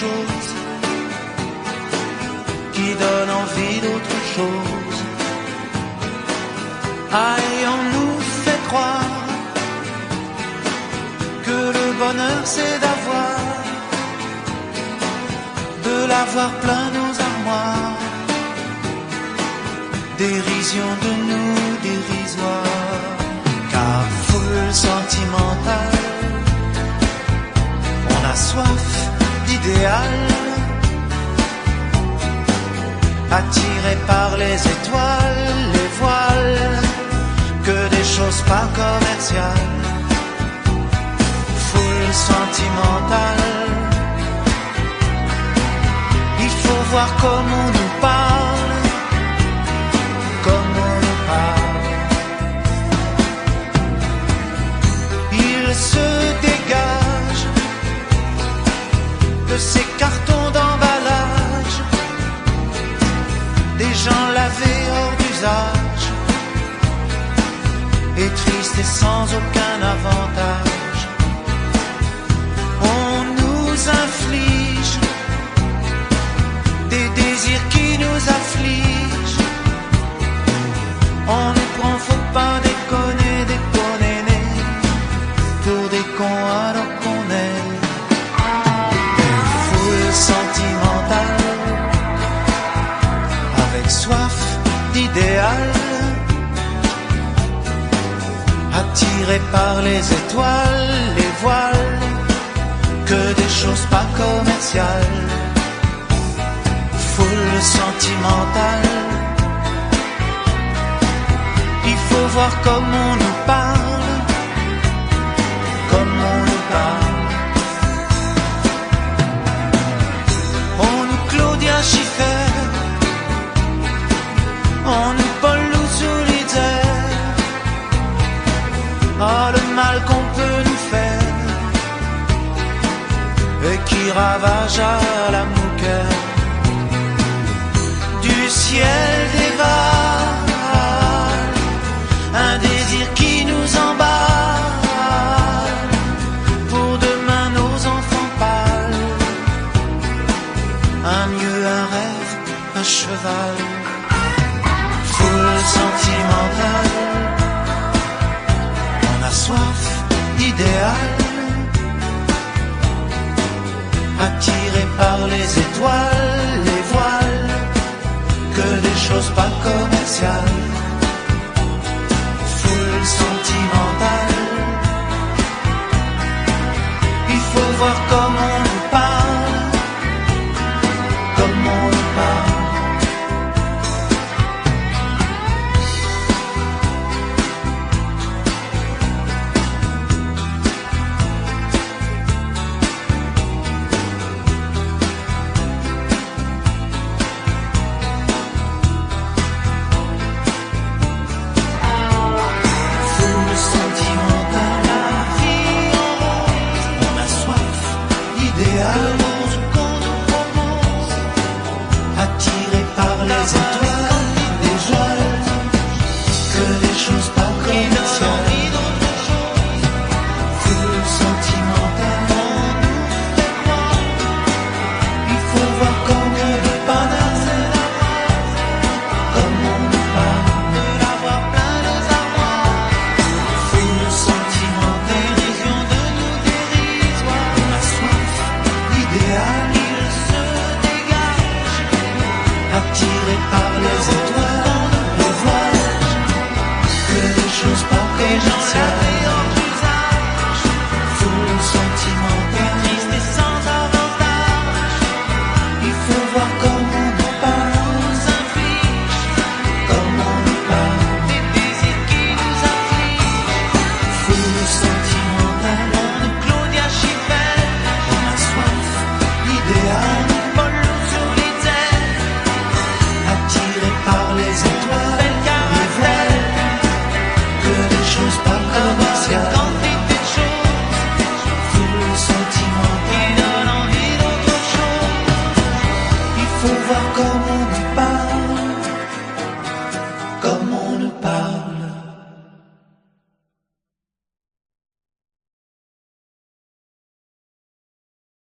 chose qui donne envie d'autre chose. Aïe, on nous fait croire que le bonheur c'est de l'avoir plein nos armoires. Dérision de nous dérisoire, car foule sentimentale, on a soif d'idéal, attiré par les étoiles, les voiles, que des choses pas commerciales. Foule sentimentale, il faut voir comme on nous parle, comme on nous parle. Il se dégage de ces cartons d'emballage, des gens lavés hors d'usage, et tristes et sans aucun avantage. On nous inflige des désirs qui nous affligent. On nous prend, faut pas déconner, déconner, pour des cons alors qu'on est une foule sentimentale, avec soif d'idéal, attiré par les étoiles, les voiles, que des choses pas commerciales. Foule sentimentale, il faut voir comme on nous parle, comme on nous parle. On nous Claudia Schiffer, on nous Paul Solitaire. Ah, le mal qu'on peut nous faire et qui ravage à la mouquette. Du ciel dévale un désir qui nous emballe, pour demain nos enfants pâles, un mieux, un rêve, un cheval. Foule sentimentale, on a soif d'idéal, attiré par les étoiles, les voiles, que des choses pas commerciales.